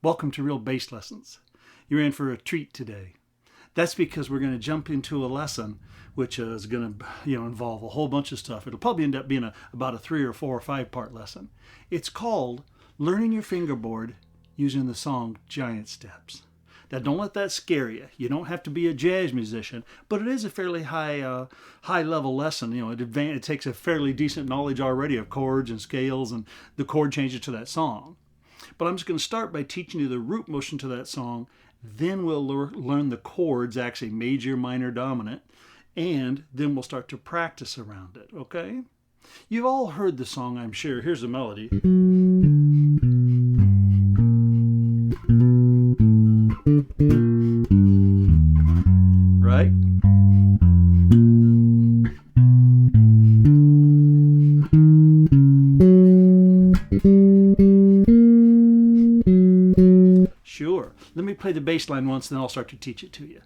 Welcome to Real Bass Lessons. You're in for a treat today. That's because we're going to jump into a lesson which is going to involve a whole bunch of stuff. It'll probably end up being about a 3 or 4 or 5 part lesson. It's called Learning Your Fingerboard Using the Song Giant Steps. Now, don't let that scare you. You don't have to be a jazz musician, but it is a fairly high level lesson. It takes a fairly decent knowledge already of chords and scales and the chord changes to that song. But I'm just going to start by teaching you the root motion to that song. Then we'll learn the chords, actually major, minor, dominant, and then we'll start to practice around it, okay? You've all heard the song, I'm sure. Here's the melody. Right? Sure. Let me play the bass line once, then I'll start to teach it to you.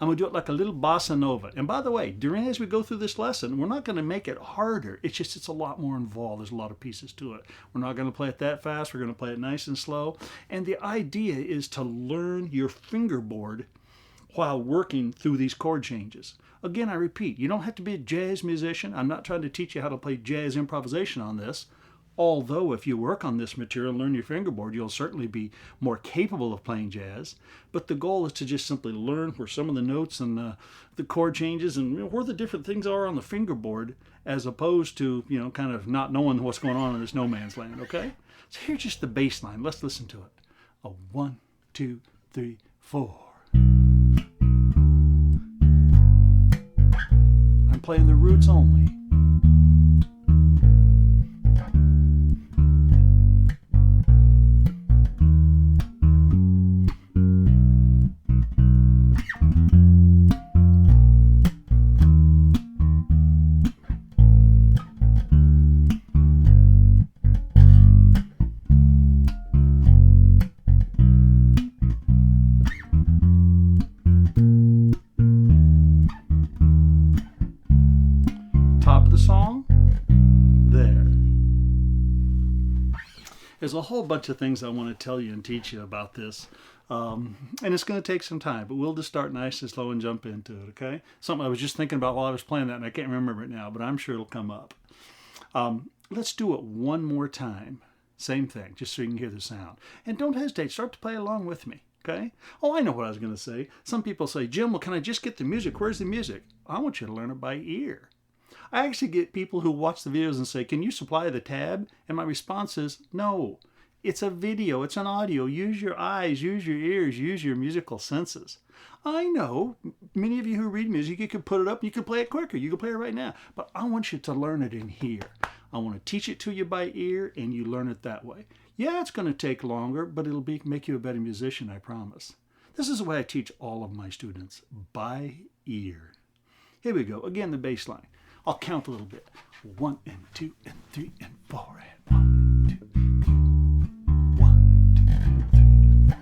I'm going to do it like a little bossa nova. And by the way, as we go through this lesson, we're not going to make it harder. It's a lot more involved. There's a lot of pieces to it. We're not going to play it that fast. We're going to play it nice and slow. And the idea is to learn your fingerboard while working through these chord changes. Again, I repeat, you don't have to be a jazz musician. I'm not trying to teach you how to play jazz improvisation on this. Although if you work on this material and learn your fingerboard, you'll certainly be more capable of playing jazz. But the goal is to just simply learn where some of the notes and the chord changes and where the different things are on the fingerboard, as opposed to, kind of not knowing what's going on in this no man's land, okay? So here's just the bass line. Let's listen to it. 1, 2, 3, 4. I'm playing the roots only. Top of the song, there. There's a whole bunch of things I want to tell you and teach you about this, and it's going to take some time, but we'll just start nice and slow and jump into it, okay? Something I was just thinking about while I was playing that, and I can't remember it now, but I'm sure it'll come up. Let's do it one more time. Same thing, just so you can hear the sound. And don't hesitate, start to play along with me. Okay? Oh, I know what I was going to say. Some people say, Jim, well, can I just get the music? Where's the music? I want you to learn it by ear. I actually get people who watch the videos and say, can you supply the tab? And my response is, no. It's a video. It's an audio. Use your eyes. Use your ears. Use your musical senses. I know many of you who read music, you can put it up. You can play it quicker. You can play it right now. But I want you to learn it in here. I want to teach it to you by ear, and you learn it that way. Yeah, it's going to take longer, but it'll make you a better musician, I promise. This is the way I teach all of my students, by ear. Here we go. Again, the bass line. I'll count a little bit. 1 and 2 and 3 and 4 and 1 and 2 and 3. 1 and 2 and 3 and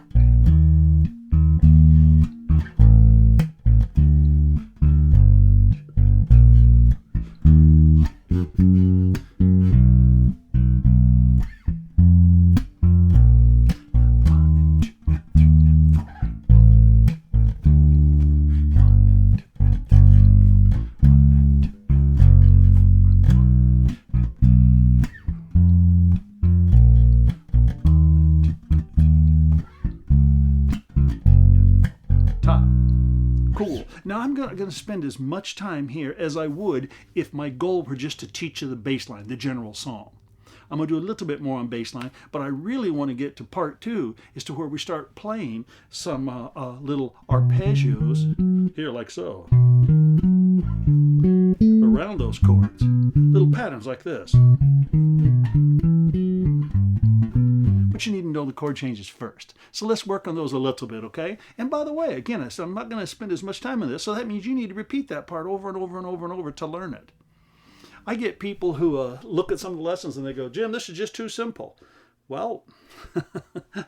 4 and 1. Cool. Now I'm going to spend as much time here as I would if my goal were just to teach you the bass line, the general song. I'm going to do a little bit more on bass line, but I really want to get to part 2, is to where we start playing some little arpeggios, here like so, around those chords. Little patterns like this. But you need to know the chord changes first. So let's work on those a little bit, okay? And by the way, again, I'm not going to spend as much time on this, so that means you need to repeat that part over and over and over and over to learn it. I get people who look at some of the lessons and they go, Jim, this is just too simple. Well,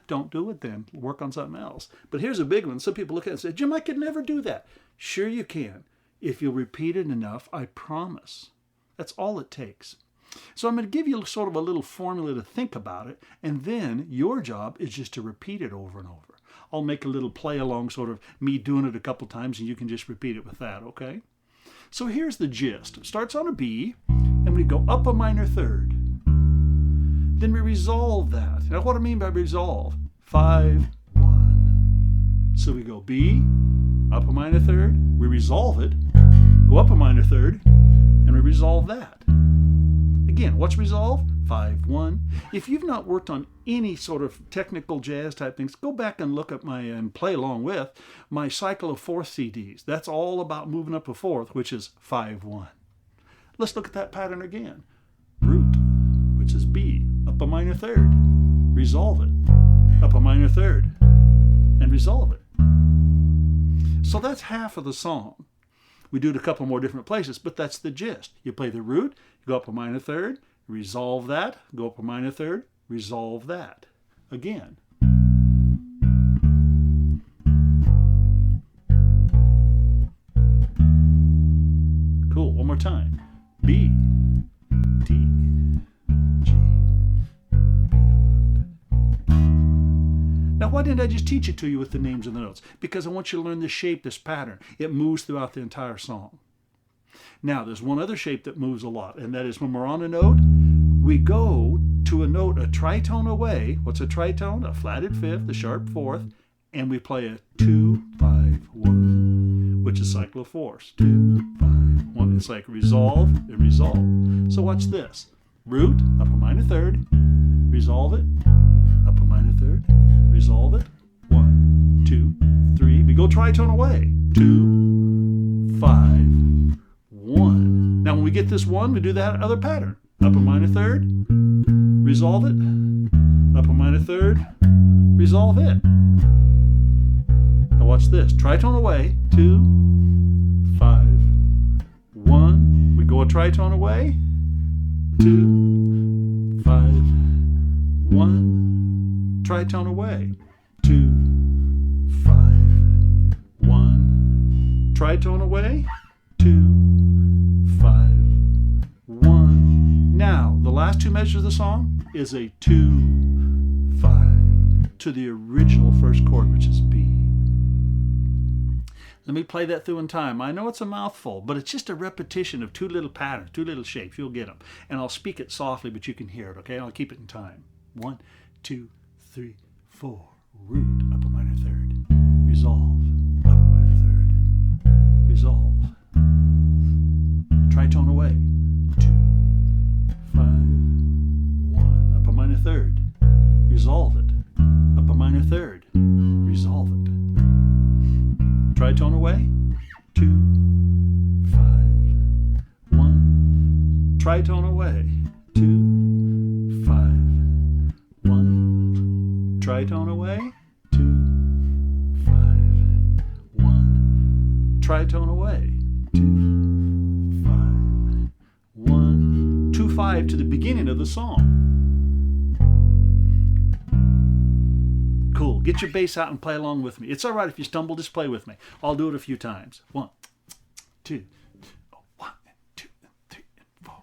don't do it then. Work on something else. But here's a big one. Some people look at it and say, Jim, I could never do that. Sure you can. If you repeat it enough, I promise. That's all it takes. So I'm going to give you sort of a little formula to think about it, and then your job is just to repeat it over and over. I'll make a little play along, sort of me doing it a couple times, and you can just repeat it with that, okay? So here's the gist. It starts on a B, and we go up a minor third. Then we resolve that. Now what do I mean by resolve? 5, 1. So we go B, up a minor third, we resolve it, go up a minor third, and we resolve that. Again, what's resolve? 5, 1. If you've not worked on any sort of technical jazz type things, go back and look at my, and play along with, my cycle of fourth CDs. That's all about moving up a fourth, which is 5, 1. Let's look at that pattern again. Root, which is B, up a minor third, resolve it, up a minor third, and resolve it. So that's half of the song. We do it a couple more different places, but that's the gist. You play the root, you go up a minor third, resolve that, go up a minor third, resolve that. Again. Cool, one more time. B, D, G. Now, why didn't I just teach it to you with the names of the notes? Because I want you to learn this shape, this pattern. It moves throughout the entire song. Now, there's one other shape that moves a lot, and that is when we're on a note, we go to a note a tritone away. What's a tritone? A flatted fifth, a sharp fourth, and we play a 2, 5, 1, which is cycle of fourths. 2, 5, 1. It's like resolve and resolve. So watch this. Root, up a minor third, resolve it, up a minor third, resolve it, 1, 2, 3. We go tritone away. 2, 5, 1. Now when we get this 1, we do that other pattern. Up a minor third, resolve it, up a minor third, resolve it. Now watch this. Tritone away. 2, 5, 1. We go a tritone away. 2, 5, 1. Tritone away. 2, 5, 1. Tritone away. 2, 5, 1. Now, the last two measures of the song is a 2, 5 to the original first chord, which is B. Let me play that through in time. I know it's a mouthful, but it's just a repetition of two little patterns, two little shapes. You'll get them. And I'll speak it softly, but you can hear it, okay? I'll keep it in time. 1, 2, 3, 4. Root, up a minor third. Resolve, up a minor third. Resolve. Tritone away. 2, 5, 1. Up a minor third. Resolve it. Up a minor third. Resolve it. Tritone away. 2, 5, 1. Tritone away. 2, 5, 1. Tritone away. 2, 5, 1. Tritone away. 2, 5, 1. 2, 5 to the beginning of the song. Cool. Get your bass out and play along with me. It's all right if you stumble, just play with me. I'll do it a few times. 1, 2, 1, 2, 3, 4.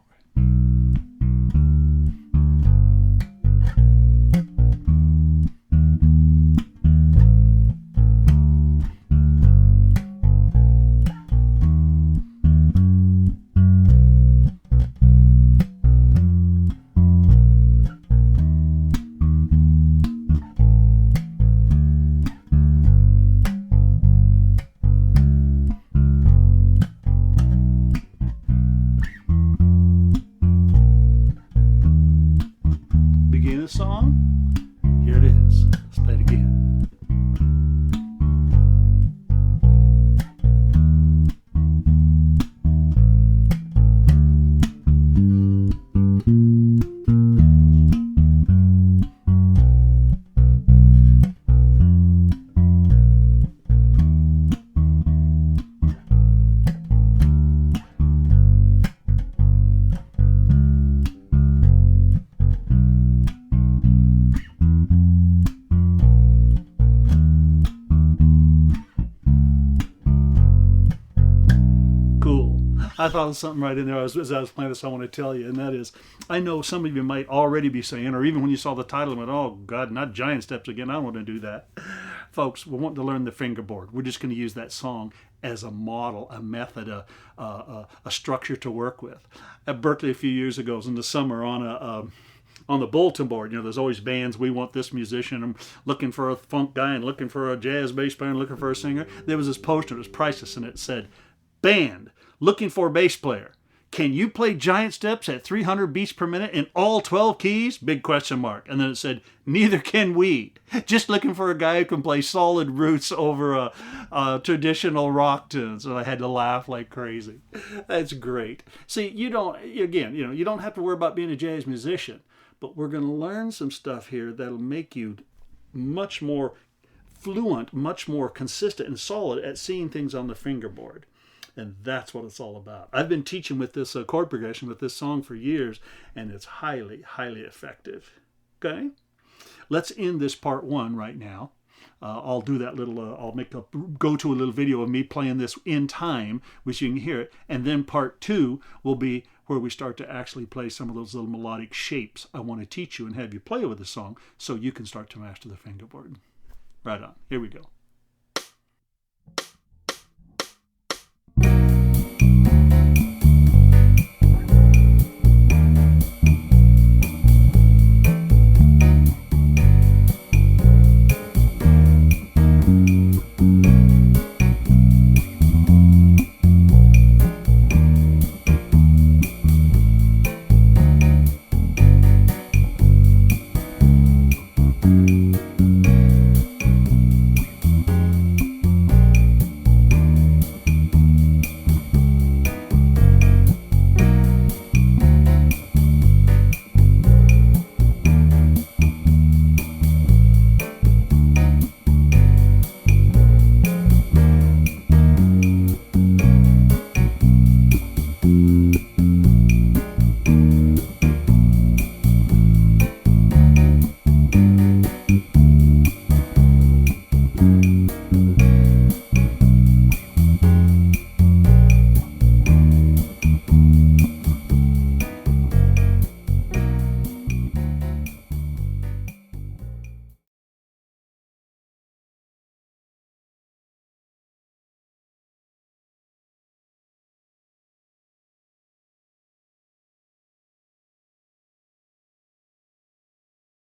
I thought of something right in there as I was playing this I want to tell you, and that is, I know some of you might already be saying, or even when you saw the title and went, oh God, not giant steps again, I don't want to do that. Folks, we want to learn the fingerboard. We're just going to use that song as a model, a method, a structure to work with. At Berkeley a few years ago, it was in the summer on the bulletin board, there's always bands. We want this musician. I'm looking for a funk guy and looking for a jazz bass player and looking for a singer. There was this poster. It was priceless, and it said, band, looking for a bass player. Can you play giant steps at 300 beats per minute in all 12 keys? Big question mark. And then it said, neither can we. Just looking for a guy who can play solid roots over a traditional rock tune. So I had to laugh like crazy. That's great. See, you don't have to worry about being a jazz musician. But we're going to learn some stuff here that'll make you much more fluent, much more consistent and solid at seeing things on the fingerboard. And that's what it's all about. I've been teaching with this chord progression with this song for years, and it's highly, highly effective. Okay? Let's end this part 1 right now. I'll do that little, I'll go to a little video of me playing this in time, which you can hear it. And then part 2 will be where we start to actually play some of those little melodic shapes I want to teach you and have you play with the song so you can start to master the fingerboard. Right on. Here we go.